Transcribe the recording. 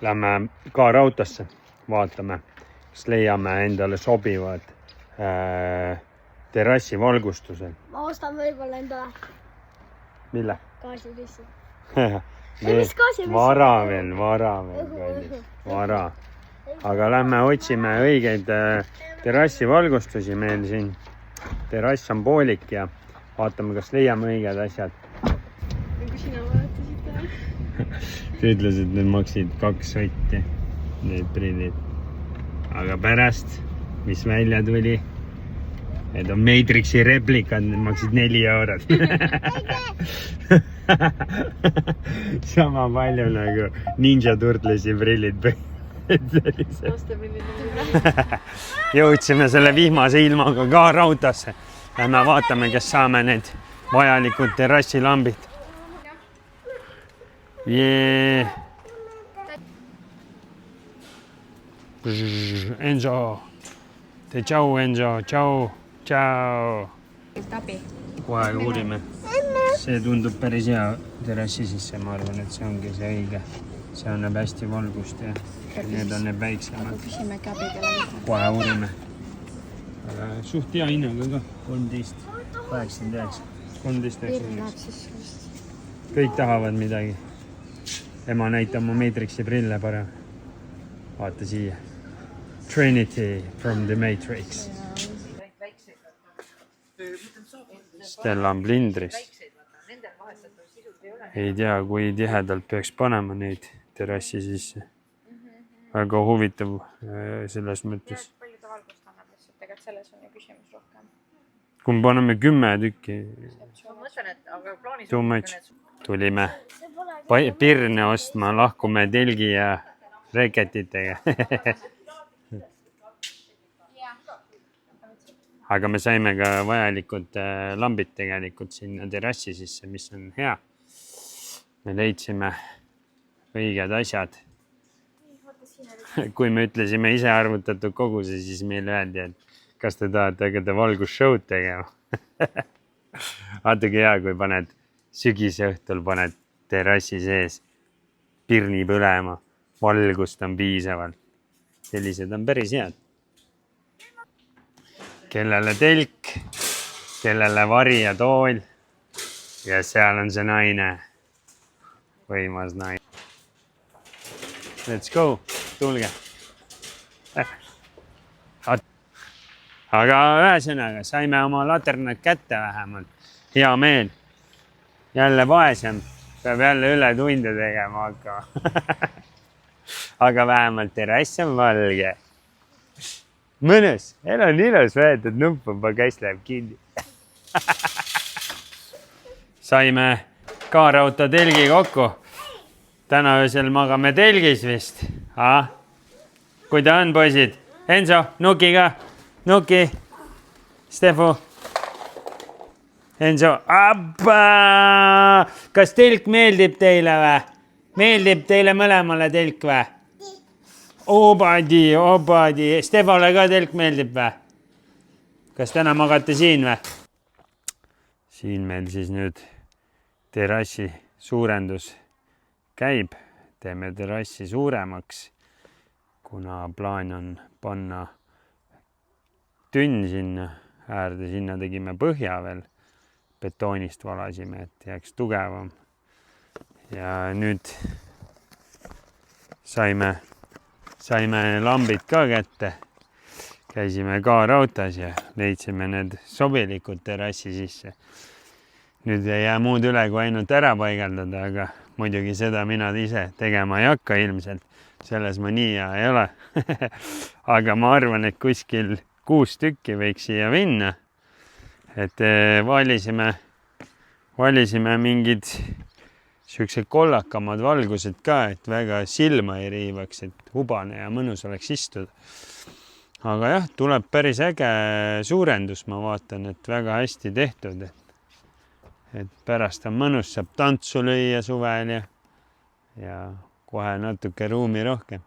lähme ka rautasse, vaatame, kas leiame endale sobivad terrassi valgustused. Ma ostan võib-olla endale. Mille? Gaasilissi. Vara veel, vara. Aga lähme otsime õigeid terrassi valgustusi. Meil siin terrass on poolik ja vaatame, kas leiame õiged asjad. Nagu sina vaatasid ka. Sa ütlesid, et need maksid 2 sotti, need prillid. Aga pärast, mis välja tuli, need on Matrixi replikad, need maksid 4 eurot. Sama palju nagu Ninja Turtlesi prillid. Jõudsime selle vihmase ilmaga ka rautasse. Lähme vaatame, kes saame need vajalikud terrassilambid. Yeah. Enzo. Tšau, Enzo. Tšau. Tšau. Kohe uurime. See tundub päris hea terrassi sisse. Ma arvan, et see ongi see õige. See annab hästi valgust ja need on need väiksemad. Küsime käbidele. Kohe uurime. Suht hea hinnaga ka. 13,89. 13,89. Kõik tahavad midagi. Ema näitab mu Matrixi prille parem. Vaata siia. Trinity from the Matrix. Stella on blindris. Ei tea, kui tihedalt peaks panema neid terrassi sisse. Väga huvitav selles mõttes. Palju ta valgust annab lihtsalt, ega selles on ju küsimus rohkem. Kui me paneme 10 tükki. Ma mõtlen, et aga plaanis Too much. Tulime pirne ostma, lahkume telgi ja reketitega. Aga me saime ka vajalikud lambid tegelikult sinna terrassi sisse, mis on hea. Me leidsime õiged asjad. Kui me ütlesime ise arvutatud koguse, siis meil öeldi, et kas te tahate hakata valgusshow'd tegema. Vaatagi hea, kui paned sügise õhtul paned terrassi sees pirni põlema, valgust on piisavalt. Sellised on päris head. Kellele telk, kellele vari ja tool ja seal on see naine, võimas naine. Let's go, tulge. Aga ühesõnaga, saime oma laternad kätte vähemalt. Hea meel. Jälle vaesem. Peab jälle üle tunde tegema hakkama. Aga vähemalt terrass on valge. Mõnus. El on ilus võetud nuppamba, käis läheb kinni. Saime kaarauto telgi kokku. Täna öösel magame telgis vist. Kui ta on, poisid? Enzo, Nuki ka. Nuki. Stefu. Enzo. Kas telk meeldib teile või? Meeldib teile mõlemale telk või? Obadi. Stefale ka telk meeldib või? Kas täna magate siin või? Siin meil siis nüüd terrassi suurendus käib. Teeme terrassi suuremaks, kuna plaan on panna tünn sinna äärde. Sinna tegime põhja veel. Betoonist valasime, et jääks tugevam. Ja nüüd saime lambid ka kätte. Käisime ka rautas ja leidsime need sobilikud terrassi sisse. Nüüd ei jää muud üle, kui ainult ära paigaldada, aga muidugi seda mina ise tegema ei hakka ilmselt. Selles ma nii hea ei ole. Aga ma arvan, et kuskil 6 tükki võiks siia minna. Et valisime mingid siuksed kollakamad valgused ka, et väga silma ei riivaks, et hubane ja mõnus oleks istuda. Aga jah, tuleb päris äge suurendus, ma vaatan, et väga hästi tehtud. Et pärast on mõnus, saab tantsu lüüa suvel ja kohe natuke ruumi rohkem.